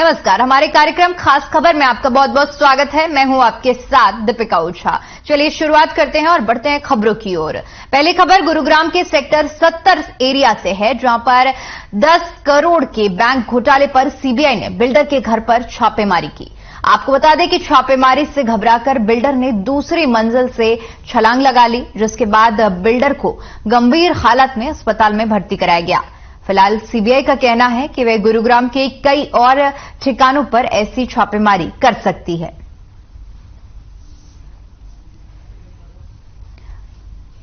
नमस्कार, हमारे कार्यक्रम खास खबर में आपका बहुत बहुत स्वागत है। मैं हूं आपके साथ दीपिका ओझा। चलिए शुरुआत करते हैं और बढ़ते हैं खबरों की ओर। पहली खबर गुरुग्राम के सेक्टर 70 एरिया से है, जहां पर 10 करोड़ के बैंक घोटाले पर सीबीआई ने बिल्डर के घर पर छापेमारी की। आपको बता दें कि छापेमारी से घबराकर बिल्डर ने दूसरी मंजिल से छलांग लगा ली, जिसके बाद बिल्डर को गंभीर हालत में अस्पताल में भर्ती कराया गया। फिलहाल सीबीआई का कहना है कि वह गुरुग्राम के कई और ठिकानों पर ऐसी छापेमारी कर सकती है।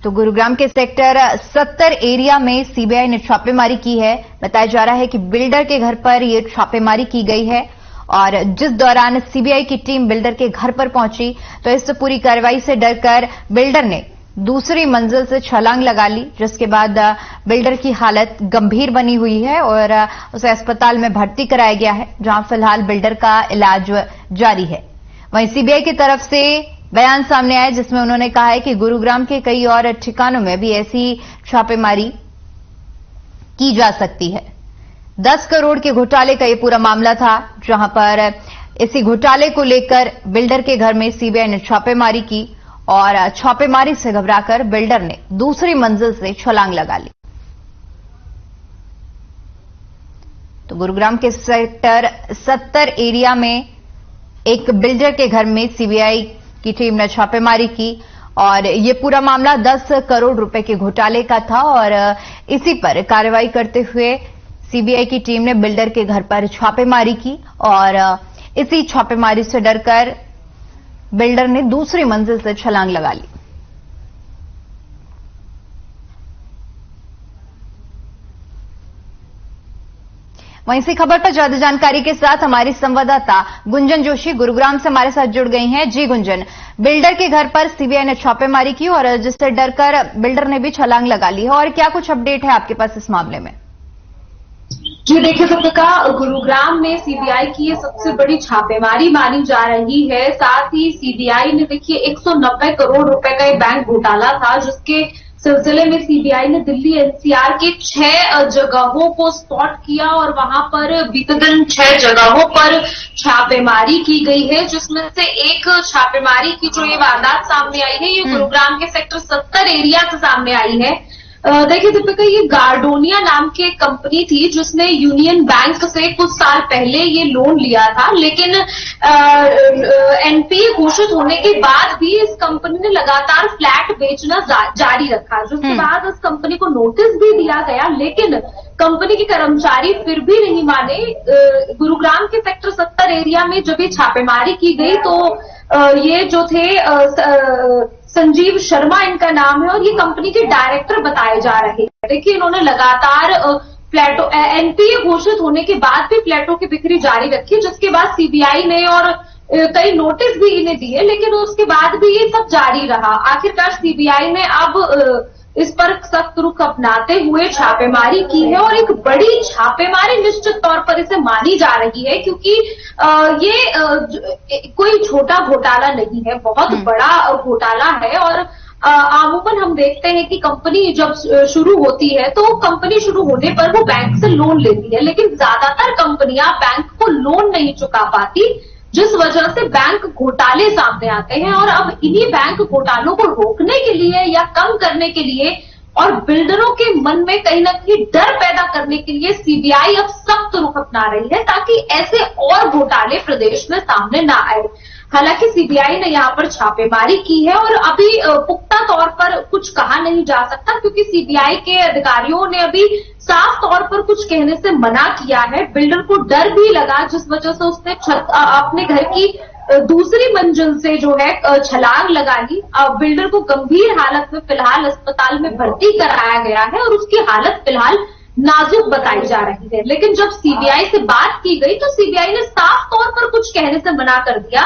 तो गुरुग्राम के सेक्टर 70 एरिया में सीबीआई ने छापेमारी की है। बताया जा रहा है कि बिल्डर के घर पर यह छापेमारी की गई है और जिस दौरान सीबीआई की टीम बिल्डर के घर पर पहुंची तो इस पूरी कार्रवाई से डरकर बिल्डर ने दूसरी मंजिल से छलांग लगा ली, जिसके बाद बिल्डर की हालत गंभीर बनी हुई है और उसे अस्पताल में भर्ती कराया गया है, जहां फिलहाल बिल्डर का इलाज जारी है। वहीं सीबीआई की तरफ से बयान सामने आया, जिसमें उन्होंने कहा है कि गुरुग्राम के कई और ठिकानों में भी ऐसी छापेमारी की जा सकती है। 10 करोड़ के घोटाले का यह पूरा मामला था, जहां पर इसी घोटाले को लेकर बिल्डर के घर में सीबीआई ने छापेमारी की और छापेमारी से घबराकर बिल्डर ने दूसरी मंजिल से छलांग लगा ली। तो गुरुग्राम के सेक्टर 70 एरिया में एक बिल्डर के घर में सीबीआई की टीम ने छापेमारी की और ये पूरा मामला 10 करोड़ रुपए के घोटाले का था और इसी पर कार्रवाई करते हुए सीबीआई की टीम ने बिल्डर के घर पर छापेमारी की और इसी छापेमारी से डरकर बिल्डर ने दूसरी मंजिल से छलांग लगा ली। वहीं इसी खबर पर ज्यादा जानकारी के साथ हमारी संवाददाता गुंजन जोशी गुरुग्राम से हमारे साथ जुड़ गई हैं। जी गुंजन, बिल्डर के घर पर सीबीआई ने छापेमारी की और जिससे डरकर बिल्डर ने भी छलांग लगा ली है, और क्या कुछ अपडेट है आपके पास इस मामले में? जी देखिए दीपिका, गुरुग्राम में सीबीआई की ये सबसे बड़ी छापेमारी मानी जा रही है। साथ ही सीबीआई ने देखिए 190 करोड़ रुपए का एक बैंक घोटाला था, जिसके सिलसिले में सीबीआई ने दिल्ली एनसीआर के 6 जगहों को स्पॉट किया और वहां पर बीते दिन 6 जगहों पर छापेमारी की गई है, जिसमें से एक छापेमारी की जो ये वारदात सामने आई है, ये गुरुग्राम के सेक्टर 70 एरिया से सामने आई है। देखिए दीपिका, ये गार्डोनिया नाम की एक कंपनी थी जिसने यूनियन बैंक से कुछ साल पहले ये लोन लिया था, लेकिन एनपीए घोषित होने के बाद भी इस कंपनी ने लगातार फ्लैट बेचना जारी रखा, जिसके बाद इस कंपनी को नोटिस भी दिया गया, लेकिन कंपनी के कर्मचारी फिर भी नहीं माने। गुरुग्राम के सेक्टर 70 एरिया में जब ये छापेमारी की गई तो ये जो थे संजीव शर्मा इनका नाम है और ये कंपनी के डायरेक्टर बताए जा रहे हैं। देखिए, इन्होंने लगातार फ्लैटों एनपीए घोषित होने के बाद भी फ्लैटों की बिक्री जारी रखी, जिसके बाद सीबीआई ने और कई नोटिस भी इन्हें दिए, लेकिन उसके बाद भी ये सब जारी रहा। आखिरकार सीबीआई ने अब इस पर सख्त रुख अपनाते हुए छापेमारी की है और एक बड़ी छापेमारी निश्चित तौर पर इसे मानी जा रही है, क्योंकि ये कोई छोटा घोटाला नहीं है, बहुत बड़ा घोटाला है। और आमूमन हम देखते हैं कि कंपनी जब शुरू होती है तो कंपनी शुरू होने पर वो बैंक से लोन लेती है, लेकिन ज्यादातर कंपनियां बैंक को लोन नहीं चुका पाती, जिस वजह से बैंक घोटाले सामने आते हैं। और अब इन्हीं बैंक घोटालों को रोकने के लिए या कम करने के लिए और बिल्डरों के मन में कहीं ना कहीं डर पैदा करने के लिए सीबीआई अब सख्त रुख अपना रही है, ताकि ऐसे और घोटाले प्रदेश में सामने ना आए। हालांकि सीबीआई ने यहाँ पर छापेमारी की है और अभी पुख्ता तौर पर कुछ कहा नहीं जा सकता, क्योंकि सीबीआई के अधिकारियों ने अभी साफ तौर पर कुछ कहने से मना किया है। बिल्डर को डर भी लगा, जिस वजह से उसने अपने घर की दूसरी मंजिल से जो है छलांग लगा ली। बिल्डर को गंभीर हालत में फिलहाल अस्पताल में भर्ती कराया गया है और उसकी हालत फिलहाल नाजुक बताई जा रही है। लेकिन जब सीबीआई से बात की गई तो सीबीआई ने साफ तौर पर कुछ कहने से मना कर दिया,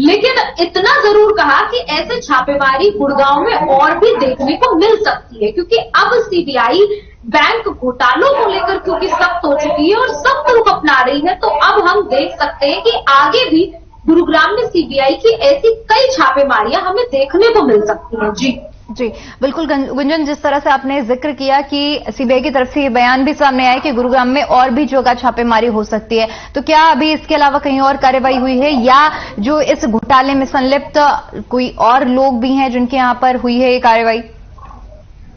लेकिन इतना जरूर कहा कि ऐसे छापेमारी गुड़गांव में और भी देखने को मिल सकती है, क्योंकि अब सीबीआई बैंक घोटालों को लेकर क्योंकि सख्त हो चुकी है और सख्त रुख अपना रही है, तो अब हम देख सकते हैं कि आगे भी गुरुग्राम में सीबीआई की ऐसी कई छापेमारियां हमें देखने को मिल सकती हैं। जी जी बिल्कुल गुंजन, जिस तरह से आपने जिक्र किया कि सीबीआई की तरफ से ये बयान भी सामने आया कि गुरुग्राम में और भी जगह छापेमारी हो सकती है, तो क्या अभी इसके अलावा कहीं और कार्रवाई हुई है या जो इस घोटाले में संलिप्त कोई और लोग भी हैं जिनके यहां पर हुई है ये कार्रवाई?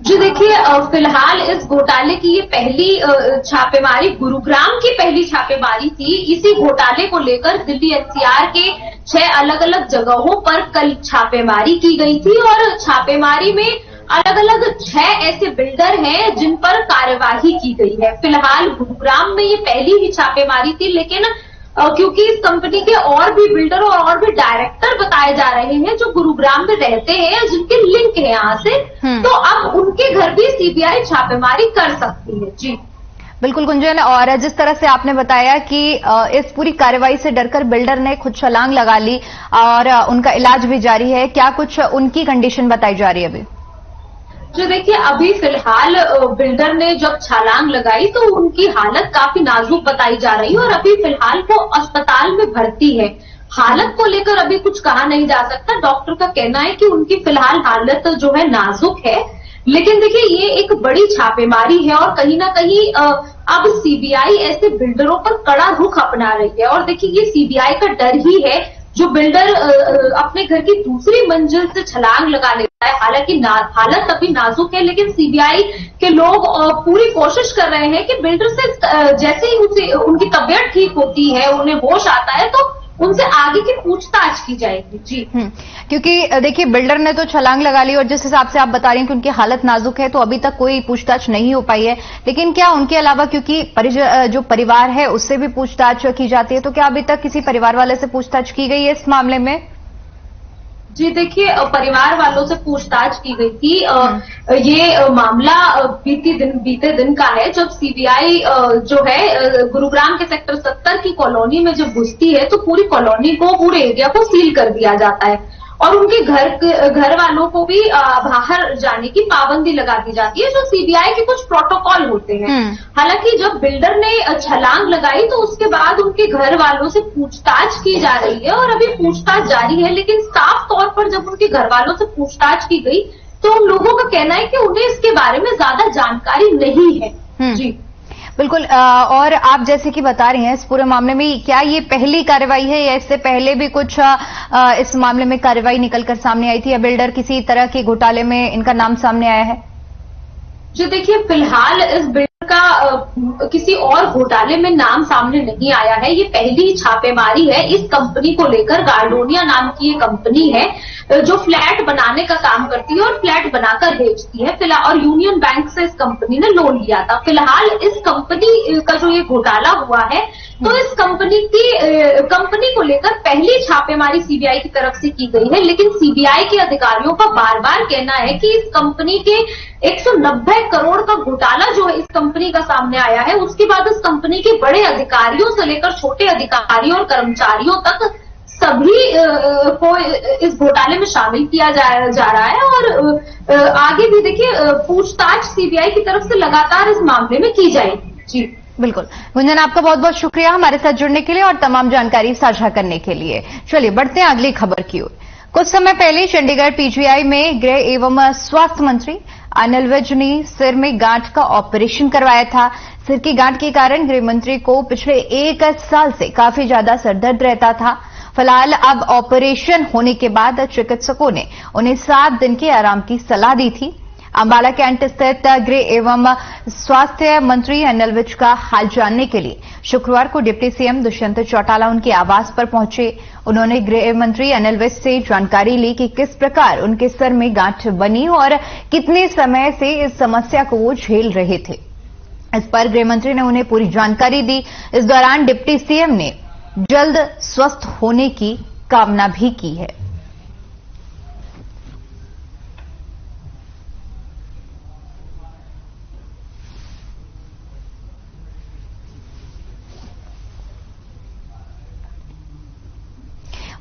जी देखिए, फिलहाल इस घोटाले की ये पहली छापेमारी, गुरुग्राम की पहली छापेमारी थी। इसी घोटाले को लेकर दिल्ली एनसीआर के 6 अलग अलग जगहों पर कल छापेमारी की गई थी और छापेमारी में अलग अलग 6 ऐसे बिल्डर हैं जिन पर कार्यवाही की गई है। फिलहाल गुरुग्राम में ये पहली ही छापेमारी थी, लेकिन क्योंकि इस कंपनी के और भी बिल्डर और भी डायरेक्टर बताए जा रहे हैं जो गुरुग्राम में रहते हैं, जिनके लिंक है यहाँ से, तो अब उनके घर भी सीबीआई छापेमारी कर सकती है। जी बिल्कुल गुंजन, और जिस तरह से आपने बताया कि इस पूरी कार्रवाई से डरकर बिल्डर ने खुद छलांग लगा ली और उनका इलाज भी जारी है, क्या कुछ उनकी कंडीशन बताई जा रही है अभी? जो देखिए, अभी फिलहाल बिल्डर ने जब छलांग लगाई तो उनकी हालत काफी नाजुक बताई जा रही है और अभी फिलहाल वो अस्पताल में भर्ती है। हालत को लेकर अभी कुछ कहा नहीं जा सकता। डॉक्टर का कहना है कि उनकी फिलहाल हालत जो है नाजुक है, लेकिन देखिए ये एक बड़ी छापेमारी है और कहीं ना कहीं अब सीबीआई ऐसे बिल्डरों पर कड़ा रुख अपना रही है। और देखिए, ये सीबीआई का डर ही है जो बिल्डर अपने घर की दूसरी मंजिल से छलांग लगा लेता है। हालांकि हालत अभी नाजुक है, लेकिन सीबीआई के लोग पूरी कोशिश कर रहे हैं कि बिल्डर से जैसे ही उनकी तबीयत ठीक होती है, उन्हें होश आता है, तो उनसे आगे की पूछताछ की जाएगी। जी क्योंकि देखिए, बिल्डर ने तो छलांग लगा ली और जिस हिसाब से आप बता रही हैं कि उनकी हालत नाजुक है, तो अभी तक कोई पूछताछ नहीं हो पाई है। लेकिन क्या उनके अलावा, क्योंकि जो परिवार है उससे भी पूछताछ की जाती है, तो क्या अभी तक किसी परिवार वाले से पूछताछ की गई है इस मामले में? जी देखिए, परिवार वालों से पूछताछ की गई थी। ये मामला बीते दिन का है, जब सीबीआई जो है गुरुग्राम के सेक्टर 70 की कॉलोनी में जब घुसती है तो पूरी कॉलोनी को, पूरे एरिया को सील कर दिया जाता है और उनके घर वालों को भी बाहर जाने की पाबंदी लगा दी जाती है, जो सीबीआई के कुछ प्रोटोकॉल होते हैं। हालांकि जब बिल्डर ने छलांग लगाई तो उसके बाद उनके घर वालों से पूछताछ की जा रही है और अभी पूछताछ जारी है, लेकिन साफ तौर पर जब उनके घर वालों से पूछताछ की गई तो उन लोगों का कहना है कि उन्हें इसके बारे में ज्यादा जानकारी नहीं है। जी बिल्कुल, और आप जैसे कि बता रही हैं इस पूरे मामले में क्या ये पहली कार्रवाई है या इससे पहले भी कुछ इस मामले में कार्रवाई निकलकर सामने आई थी या बिल्डर किसी तरह के घोटाले में इनका नाम सामने आया है? जी देखिए, फिलहाल इस बिल्डर का किसी और घोटाले में नाम सामने नहीं आया है। ये पहली छापेमारी है इस कंपनी को लेकर। गार्डोनिया नाम की ये कंपनी है जो फ्लैट बनाने का काम करती है और फ्लैट बनाकर बेचती है। फिलहाल और यूनियन बैंक से इस कंपनी ने लोन लिया था। फिलहाल इस कंपनी का जो ये घोटाला हुआ है, तो इस कंपनी को लेकर पहली छापेमारी सीबीआई की तरफ से की गई है, लेकिन सीबीआई के अधिकारियों का बार बार कहना है कि इस कंपनी के 190 करोड़ का घोटाला जो है इस कंपनी का सामने आया है, उसके बाद इस कंपनी के बड़े अधिकारियों से लेकर छोटे अधिकारियों और कर्मचारियों तक सभी को इस घोटाले में शामिल किया जा रहा है और आगे भी देखिए पूछताछ सीबीआई की तरफ से लगातार इस मामले में की जाएगी। जी बिल्कुल गुंजन, आपका बहुत बहुत शुक्रिया हमारे साथ जुड़ने के लिए और तमाम जानकारी साझा करने के लिए। चलिए बढ़ते हैं अगली खबर की ओर। कुछ समय पहले चंडीगढ़ पीजीआई में गृह एवं स्वास्थ्य मंत्री अनिल विज ने सिर में गांठ का ऑपरेशन करवाया था। सिर की गांठ के कारण गृह मंत्री को पिछले 1 साल से काफी ज्यादा सरदर्द रहता था। फिलहाल अब ऑपरेशन होने के बाद चिकित्सकों ने उन्हें 7 दिन के आराम की सलाह दी थी। अंबाला कैंट स्थित गृह एवं स्वास्थ्य मंत्री अनिल विज का हाल जानने के लिए शुक्रवार को डिप्टी सीएम दुष्यंत चौटाला उनके आवास पर पहुंचे। उन्होंने गृह मंत्री अनिल विज से जानकारी ली कि किस प्रकार उनके सर में गांठ बनी और कितने समय से इस समस्या को वो झेल रहे थे। इस पर गृह मंत्री ने उन्हें पूरी जानकारी दी। इस दौरान डिप्टी सीएम ने जल्द स्वस्थ होने की कामना भी की है।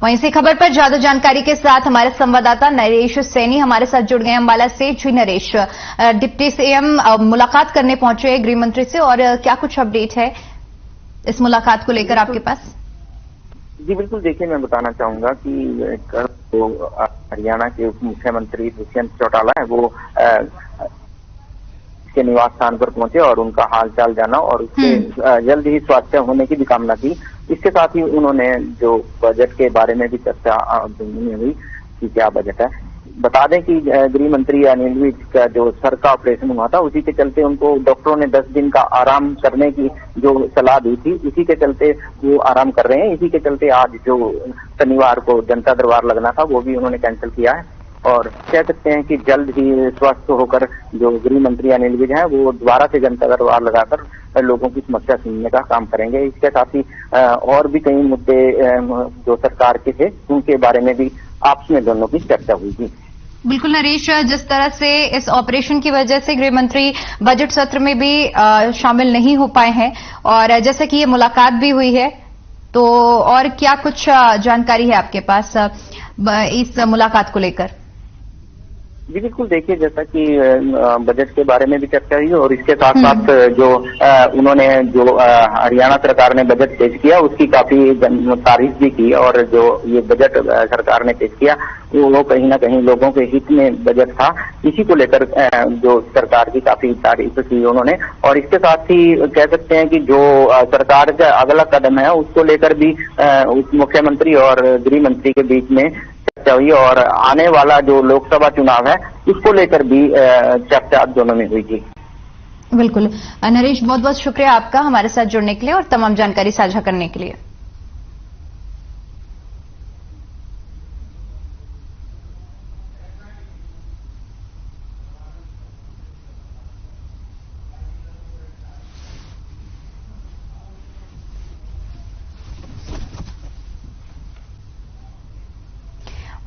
वहीं इसी खबर पर ज्यादा जानकारी के साथ हमारे संवाददाता नरेश सैनी हमारे साथ जुड़ गए अंबाला से। जी नरेश, डिप्टी सीएम मुलाकात करने पहुंचे गृह मंत्री से और क्या कुछ अपडेट है इस मुलाकात को लेकर आपके पास? जी बिल्कुल, देखिए मैं बताना चाहूंगा कि कल जो हरियाणा के उप मुख्यमंत्री दुष्यंत चौटाला है वो के निवास स्थान पर पहुंचे और उनका हालचाल जाना और उसके जल्द ही स्वास्थ्य होने की भी कामना की। इसके साथ ही उन्होंने जो बजट के बारे में भी चर्चा हुई कि क्या बजट है। बता दें कि गृह मंत्री अनिल विज का जो सर का ऑपरेशन हुआ था, उसी के चलते उनको डॉक्टरों ने 10 दिन का आराम करने की जो सलाह दी थी, इसी के चलते वो आराम कर रहे हैं। इसी के चलते आज जो शनिवार को जनता दरबार लगना था वो भी उन्होंने कैंसिल किया है और कह सकते हैं कि जल्द ही स्वस्थ होकर जो गृह मंत्री अनिल विज हैं वो दोबारा से जनता दरबार लगाकर लोगों की समस्या सुनने का काम करेंगे। इसके साथ ही और भी कई मुद्दे जो सरकार के थे उनके बारे में भी आपस में दोनों की चर्चा हुई थी। बिल्कुल नरेश, जिस तरह से इस ऑपरेशन की वजह से गृह मंत्री बजट सत्र में भी शामिल नहीं हो पाए हैं और जैसे कि ये मुलाकात भी हुई है, तो और क्या कुछ जानकारी है आपके पास इस मुलाकात को लेकर? जी बिल्कुल, देखिए जैसा कि बजट के बारे में भी चर्चा हुई और इसके साथ साथ जो उन्होंने जो हरियाणा सरकार ने बजट पेश किया उसकी काफी तारीफ भी की और जो ये बजट सरकार ने पेश किया वो कहीं ना कहीं लोगों के हित में बजट था। इसी को लेकर जो सरकार की काफी तारीफ की उन्होंने और इसके साथ ही कह सकते हैं कि जो सरकार का अगला कदम है उसको लेकर भी मुख्यमंत्री और गृह मंत्री के बीच में चर्चा हुई और आने वाला जो लोकसभा चुनाव है उसको लेकर भी चर्चा दोनों में हुई थी। बिल्कुल नरेश, बहुत बहुत शुक्रिया आपका हमारे साथ जुड़ने के लिए और तमाम जानकारी साझा करने के लिए।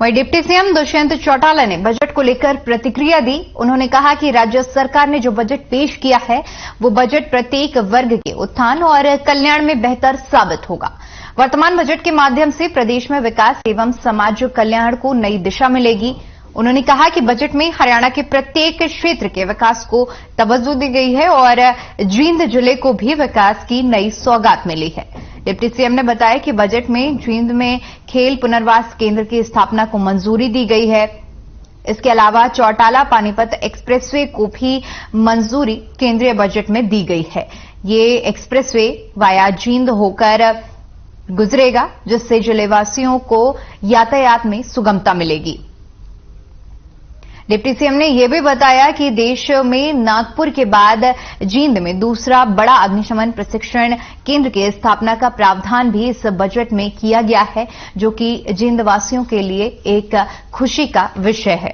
वहीं डिप्टी सीएम दुष्यंत चौटाला ने बजट को लेकर प्रतिक्रिया दी। उन्होंने कहा कि राज्य सरकार ने जो बजट पेश किया है वो बजट प्रत्येक वर्ग के उत्थान और कल्याण में बेहतर साबित होगा। वर्तमान बजट के माध्यम से प्रदेश में विकास एवं समाज कल्याण को नई दिशा मिलेगी। उन्होंने कहा कि बजट में हरियाणा के प्रत्येक क्षेत्र के विकास को तवज्जो दी गई है और जींद जिले को भी विकास की नई सौगात मिली है। डिप्टी सीएम ने बताया कि बजट में जींद में खेल पुनर्वास केंद्र की स्थापना को मंजूरी दी गई है। इसके अलावा चौटाला पानीपत एक्सप्रेसवे को भी मंजूरी केंद्रीय बजट में दी गई है। ये एक्सप्रेसवे वाया जींद होकर गुजरेगा, जिससे जिलेवासियों को यातायात में सुगमता मिलेगी। डिप्टी सीएम ने यह भी बताया कि देश में नागपुर के बाद जींद में दूसरा बड़ा अग्निशमन प्रशिक्षण केंद्र की स्थापना का प्रावधान भी इस बजट में किया गया है, जो कि जींद वासियों के लिए एक खुशी का विषय है।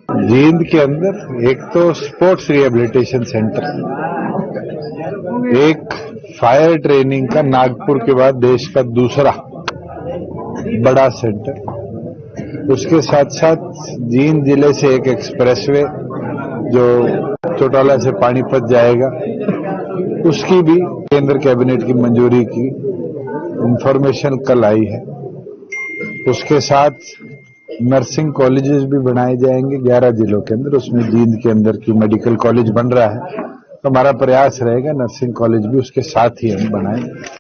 जींद के अंदर एक तो स्पोर्ट्स रिहेबिलिटेशन सेंटर, एक फायर ट्रेनिंग का नागपुर के बाद देश का दूसरा बड़ा सेंटर, उसके साथ साथ जींद जिले से एक एक्सप्रेसवे जो चौटाला से पानीपत जाएगा, उसकी भी केंद्र कैबिनेट की मंजूरी की इंफॉर्मेशन कल आई है। उसके साथ नर्सिंग कॉलेजेस भी बनाए जाएंगे 11 जिलों के अंदर, उसमें जींद के अंदर की मेडिकल कॉलेज बन रहा है, तो हमारा प्रयास रहेगा नर्सिंग कॉलेज भी उसके साथ ही हम बनाएंगे।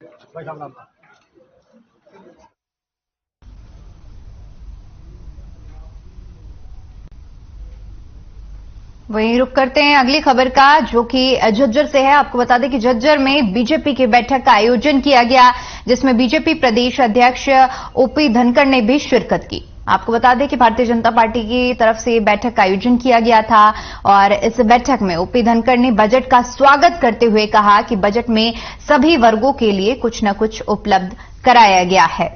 वहीं रुक करते हैं अगली खबर का, जो कि झज्जर से है। आपको बता दें कि झज्जर में बीजेपी की बैठक का आयोजन किया गया, जिसमें बीजेपी प्रदेश अध्यक्ष ओपी धनखड़ ने भी शिरकत की। आपको बता दें कि भारतीय जनता पार्टी की तरफ से बैठक का आयोजन किया गया था और इस बैठक में ओपी धनखड़ ने बजट का स्वागत करते हुए कहा कि बजट में सभी वर्गों के लिए कुछ न कुछ उपलब्ध कराया गया है।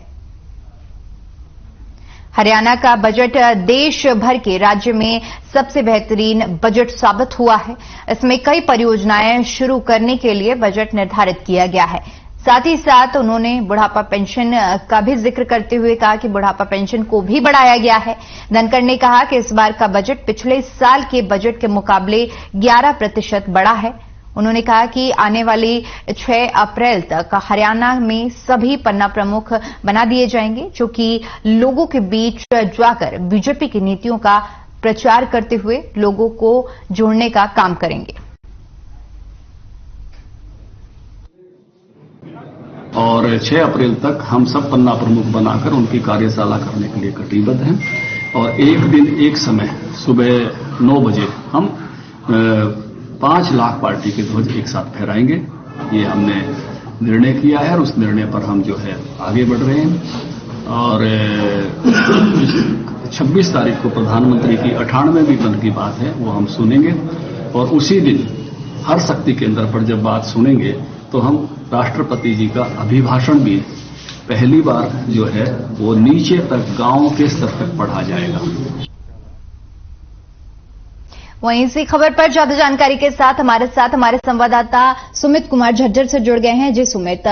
हरियाणा का बजट देश भर के राज्य में सबसे बेहतरीन बजट साबित हुआ है। इसमें कई परियोजनाएं शुरू करने के लिए बजट निर्धारित किया गया है। साथ ही साथ उन्होंने बुढ़ापा पेंशन का भी जिक्र करते हुए कहा कि बुढ़ापा पेंशन को भी बढ़ाया गया है। धनखड़ ने कहा कि इस बार का बजट पिछले साल के बजट के मुकाबले 11% बढ़ा है। उन्होंने कहा कि आने वाली 6 अप्रैल तक हरियाणा में सभी पन्ना प्रमुख बना दिए जाएंगे, जो कि लोगों के बीच जाकर बीजेपी की नीतियों का प्रचार करते हुए लोगों को जोड़ने का काम करेंगे। और 6 अप्रैल तक हम सब पन्ना प्रमुख बनाकर उनकी कार्यशाला करने के लिए कटिबद्ध हैं। और एक दिन एक समय सुबह 9 बजे हम 5 लाख पार्टी के ध्वज एक साथ फहराएंगे। ये हमने निर्णय किया है और उस निर्णय पर हम जो है आगे बढ़ रहे हैं। और 26 तारीख को प्रधानमंत्री की 98वीं मन की बात है, वो हम सुनेंगे। और उसी दिन हर शक्ति केंद्र पर जब बात सुनेंगे तो हम राष्ट्रपति जी का अभिभाषण भी पहली बार जो है वो नीचे तक, गांव के स्तर तक पढ़ा जाएगा। वहीं इसी खबर पर ज्यादा जानकारी के साथ हमारे संवाददाता सुमित कुमार झज्जर से जुड़ गए हैं। जी सुमित,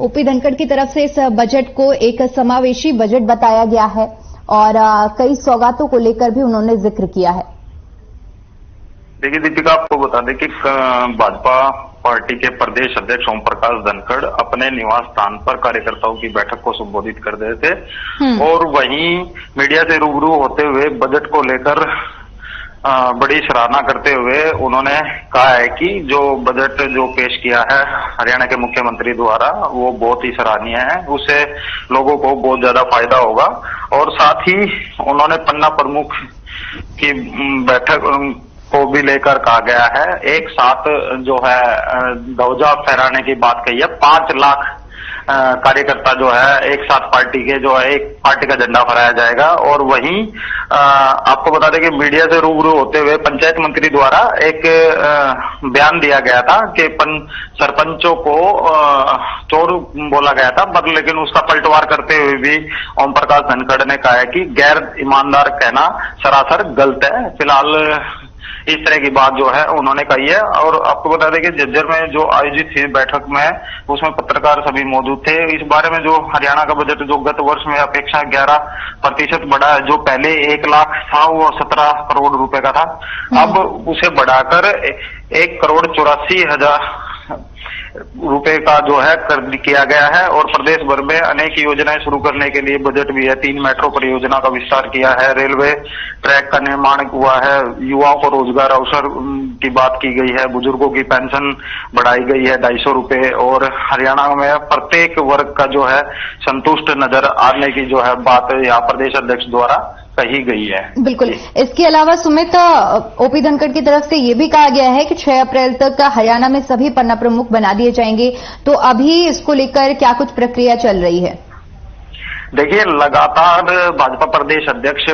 ओपी धनखड़ की तरफ से इस बजट को एक समावेशी बजट बताया गया है और कई सौगातों को लेकर भी उन्होंने जिक्र किया है। देखिए दीपिका, आपको बता दें कि भाजपा पार्टी के प्रदेश अध्यक्ष ओम प्रकाश धनखड़ अपने निवास स्थान पर कार्यकर्ताओं की बैठक को संबोधित कर रहे थे और वहीं मीडिया से रूबरू होते हुए बजट को लेकर बड़ी सराहना करते हुए उन्होंने कहा है कि जो बजट जो पेश किया है हरियाणा के मुख्यमंत्री द्वारा वो बहुत ही सराहनीय है, उससे लोगों को बहुत ज्यादा फायदा होगा। और साथ ही उन्होंने पन्ना प्रमुख की बैठक को भी लेकर कहा गया है, एक साथ जो है ध्वजा फहराने की बात कही है। 5 लाख कार्यकर्ता जो है एक साथ पार्टी के जो है एक पार्टी का झंडा फहराया जाएगा। और वहीं आपको बता दें कि मीडिया से रूबरू होते हुए पंचायत मंत्री द्वारा एक बयान दिया गया था कि सरपंचों को चोर बोला गया था, पर लेकिन उसका पलटवार करते हुए भी ओम प्रकाश धनखड़ ने कहा है कि गैर ईमानदार कहना सरासर गलत है। फिलहाल इस तरह की बात जो है उन्होंने कही है। और आपको बता दें कि झज्जर में जो आयोजित थी बैठक में, उसमें पत्रकार सभी मौजूद थे। इस बारे में जो हरियाणा का बजट जो गत वर्ष में अपेक्षा 11% बढ़ा है, जो पहले 1 लाख था वो 17 करोड़ रुपए का था, अब उसे बढ़ाकर 1,84,00,000 रुपए का जो है कर किया गया है। और प्रदेश भर में अनेक योजनाएं शुरू करने के लिए बजट भी है। 3 मेट्रो परियोजना का विस्तार किया है, रेलवे ट्रैक का निर्माण हुआ है, युवाओं को रोजगार अवसर की बात की गई है, बुजुर्गों की पेंशन बढ़ाई गई है 250 रुपए। और हरियाणा में प्रत्येक वर्ग का जो है संतुष्ट नजर आने की जो है बात यहाँ प्रदेश अध्यक्ष द्वारा कही गई है। बिल्कुल। इसके अलावा सुमित, ओपी धनखड़ की तरफ से ये भी कहा गया है कि 6 अप्रैल तक हरियाणा में सभी पन्ना प्रमुख बना दिए जाएंगे, तो अभी इसको लेकर क्या कुछ प्रक्रिया चल रही है? देखिए, लगातार भाजपा प्रदेश अध्यक्ष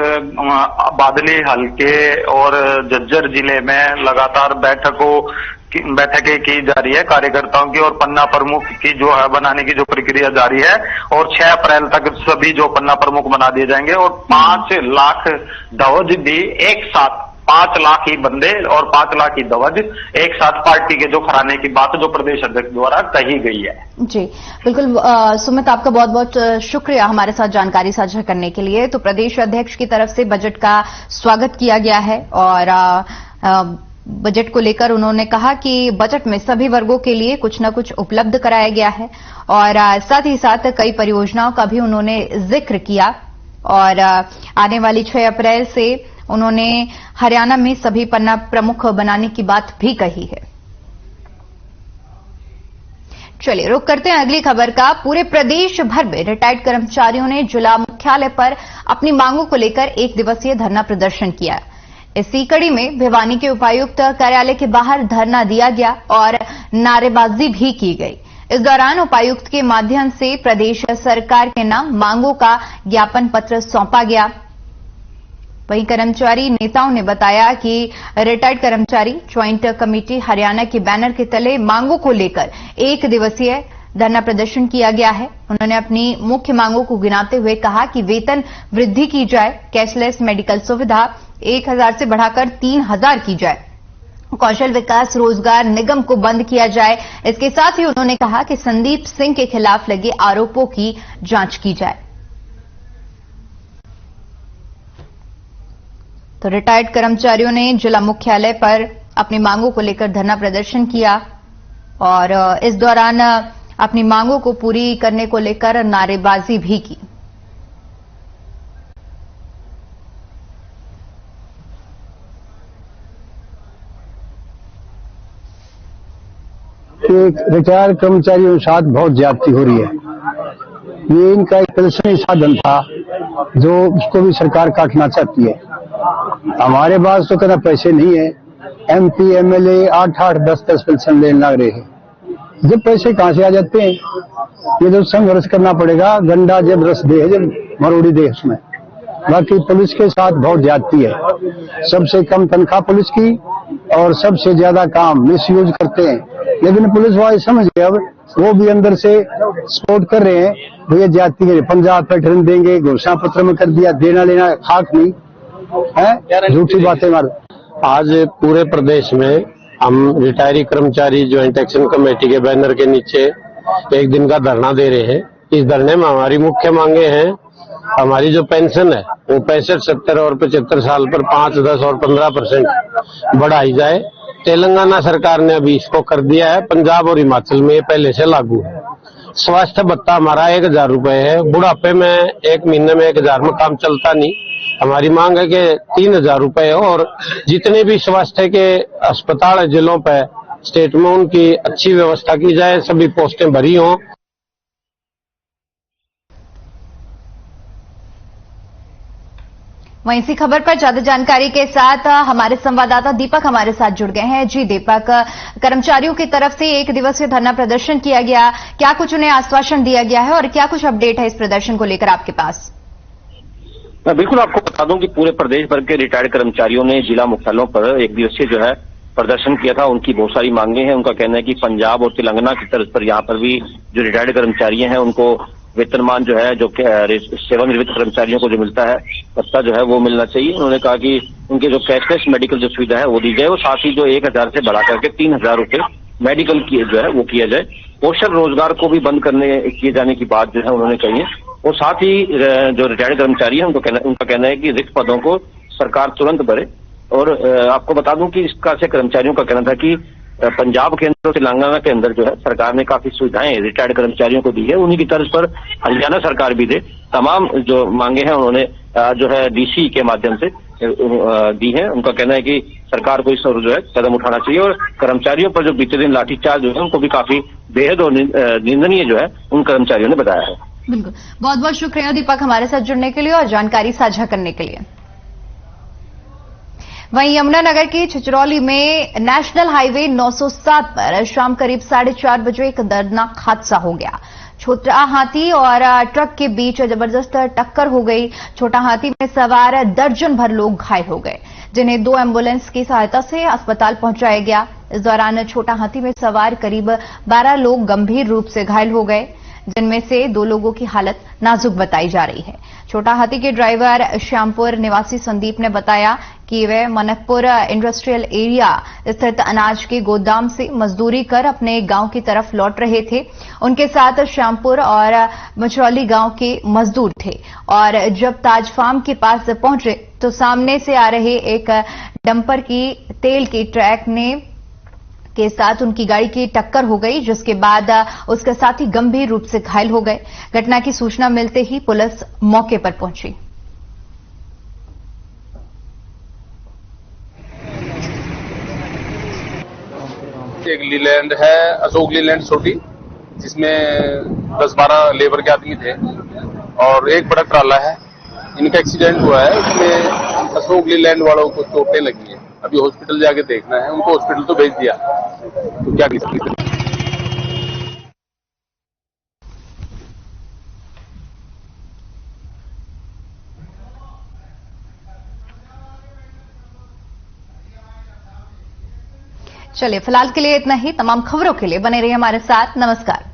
बादली हल्के और झज्जर जिले में लगातार बैठकें की जा रही है कार्यकर्ताओं की, और पन्ना प्रमुख की जो है बनाने की जो प्रक्रिया जारी है। और 6 अप्रैल तक सभी जो पन्ना प्रमुख बना दिए जाएंगे और 5 लाख ध्वज भी एक साथ, 5 लाख ही बंदे और 5 लाख ही ध्वज एक साथ पार्टी के जो फहराने की बात जो प्रदेश अध्यक्ष द्वारा कही गई है। जी बिल्कुल। सुमित, आपका बहुत बहुत शुक्रिया हमारे साथ जानकारी साझा करने के लिए। तो प्रदेश अध्यक्ष की तरफ से बजट का स्वागत किया गया है और बजट को लेकर उन्होंने कहा कि बजट में सभी वर्गों के लिए कुछ न कुछ उपलब्ध कराया गया है और साथ ही साथ कई परियोजनाओं का भी उन्होंने जिक्र किया। और आने वाली 6 अप्रैल से उन्होंने हरियाणा में सभी पन्ना प्रमुख बनाने की बात भी कही है। चलिए रुक करते हैं अगली खबर का। पूरे प्रदेश भर में रिटायर्ड कर्मचारियों ने जिला मुख्यालय पर अपनी मांगों को लेकर 1 दिवसीय धरना प्रदर्शन किया। इसी कड़ी में भिवानी के उपायुक्त कार्यालय के बाहर धरना दिया गया और नारेबाजी भी की गई। इस दौरान उपायुक्त के माध्यम से प्रदेश सरकार के नाम मांगों का ज्ञापन पत्र सौंपा गया। वहीं कर्मचारी नेताओं ने बताया कि रिटायर्ड कर्मचारी ज्वाइंट कमेटी हरियाणा के बैनर के तले मांगों को लेकर 1 दिवसीय धरना प्रदर्शन किया गया है। उन्होंने अपनी मुख्य मांगों को गिनाते हुए कहा कि वेतन वृद्धि की जाए, कैशलेस मेडिकल सुविधा 1000 से बढ़ाकर 3000 की जाए, कौशल विकास रोजगार निगम को बंद किया जाए। इसके साथ ही उन्होंने कहा कि संदीप सिंह के खिलाफ लगे आरोपों की जांच की जाए। तो रिटायर्ड कर्मचारियों ने जिला मुख्यालय पर अपनी मांगों को लेकर धरना प्रदर्शन किया और इस दौरान अपनी मांगों को पूरी करने को लेकर नारेबाजी भी की। ये रिटायर्ड कर्मचारियों के साथ बहुत ज्यादती हो रही है। ये इनका एक प्रदर्शनी साधन था जो उसको भी सरकार काटना चाहती है। हमारे पास तो कहना पैसे नहीं है। MP MLA 8-8, 10-10 पेंशन लेने लग रहे हैं। जब पैसे कहां से आ जाते हैं? ये तो संघर्ष करना पड़ेगा। गंडा जब रस दे जब मरोड़ी दे उसमें। बाकी पुलिस के साथ बहुत ज्यादती है। सबसे कम तनख्वाह पुलिस की और सबसे ज्यादा काम मिसयूज करते हैं। लेकिन पुलिस वाले समझ गए, अब वो भी अंदर से सपोर्ट कर रहे हैं। भैया ज्यादती है, पंजाब पैटर्न देंगे, घोषणा पत्र में कर दिया, देना लेना खाक नहीं है, झूठी बातें मार। आज पूरे प्रदेश में हम रिटायरी कर्मचारी ज्वाइंट एक्शन कमेटी के बैनर के नीचे एक दिन का धरना दे रहे हैं। इस धरने में हमारी मुख्य मांगे हैं, हमारी जो पेंशन है वो 65, 70 और 75 साल पर 5, 10 और 15% बढ़ाई जाए। तेलंगाना सरकार ने अभी इसको कर दिया है, पंजाब और हिमाचल में ये पहले से लागू है। स्वास्थ्य भत्ता हमारा 1000 रुपए है। बुढ़ापे में एक महीने में 1000 में काम चलता नहीं। हमारी मांग है कि 3000 रुपए हो और जितने भी स्वास्थ्य के अस्पताल है जिलों पे स्टेट में उनकी अच्छी व्यवस्था की जाए, सभी पोस्टें भरी हों। वहीं इसी खबर पर ज्यादा जानकारी के साथ हमारे संवाददाता दीपक हमारे साथ जुड़ गए हैं। जी दीपक, कर्मचारियों की तरफ से 1 दिवसीय धरना प्रदर्शन किया गया, क्या कुछ उन्हें आश्वासन दिया गया है और क्या कुछ अपडेट है इस प्रदर्शन को लेकर आपके पास? बिल्कुल, आपको बता दूं कि पूरे प्रदेश भर के रिटायर्ड कर्मचारियों ने जिला मुख्यालयों पर 1 दिवसीय जो है प्रदर्शन किया था। उनकी बहुत सारी मांगे हैं। उनका कहना है कि पंजाब और तेलंगाना की तर्ज पर यहाँ पर भी जो रिटायर्ड कर्मचारी हैं उनको वेतनमान जो है, जो सेवानिवृत्त कर्मचारियों को जो मिलता है भत्ता जो है वो मिलना चाहिए। उन्होंने कहा कि उनके जो कैशलेस मेडिकल जो सुविधा है वो दी जाए और साथ ही जो 1000 से बढ़ा करके 3000 रुपए मेडिकल की जो है वो किया जाए। पोषण रोजगार को भी बंद किए जाने की बात जो है उन्होंने कही है। और साथ ही जो रिटायर्ड कर्मचारी है उनका कहना है कि रिक्त पदों को सरकार तुरंत भरे। और आपको बता दूं कि इसका से कर्मचारियों का कहना था कि पंजाब के अंदर और तेलंगाना के अंदर जो है सरकार ने काफी सुविधाएं रिटायर्ड कर्मचारियों को दी है, उन्हीं की तर्ज पर हरियाणा सरकार भी दे। तमाम जो मांगे हैं उन्होंने जो है DC के माध्यम से दी है। उनका कहना है कि सरकार को इस ओर जो है कदम उठाना चाहिए और कर्मचारियों पर जो बीते दिन लाठीचार्ज जो है उनको भी काफी बेहद और निंदनीय जो है उन कर्मचारियों ने बताया है। बिल्कुल, बहुत बहुत शुक्रिया दीपक हमारे साथ जुड़ने के लिए और जानकारी साझा करने के लिए। वहीं यमुनानगर की छिचरौली में नेशनल हाईवे 907 पर शाम करीब 4:30 बजे एक दर्दनाक हादसा हो गया। छोटा हाथी और ट्रक के बीच जबरदस्त टक्कर हो गई। छोटा हाथी में सवार दर्जन भर लोग घायल हो गए, जिन्हें 2 एम्बुलेंस की सहायता से अस्पताल पहुंचाया गया। इस दौरान छोटा हाथी में सवार करीब 12 लोग गंभीर रूप से घायल हो गए, जिनमें से 2 लोगों की हालत नाजुक बताई जा रही है। छोटा हाथी के ड्राइवर श्यामपुर निवासी संदीप ने बताया कि वे मनकपुर इंडस्ट्रियल एरिया स्थित अनाज के गोदाम से मजदूरी कर अपने गांव की तरफ लौट रहे थे। उनके साथ श्यामपुर और मचरौली गांव के मजदूर थे और जब ताज फार्म के पास पहुंचे तो सामने से आ रहे एक डंपर की तेल की ट्रक के साथ उनकी गाड़ी की टक्कर हो गई, जिसके बाद उसके साथी गंभीर रूप से घायल हो गए। घटना की सूचना मिलते ही पुलिस मौके पर पहुंची। एक लीलैंड है, अशोक लीलैंड छोटी, जिसमें 10-12 लेबर के आदमी थे और एक बड़ा ट्राला है। इनका एक्सीडेंट हुआ है, उसमें अशोक लीलैंड वालों को चोटें लगी है। अभी हॉस्पिटल जाके देखना है, उनको हॉस्पिटल तो भेज दिया, तो क्या कर सकते। चलिए फिलहाल के लिए इतना ही। तमाम खबरों के लिए बने रहिए हमारे साथ। नमस्कार।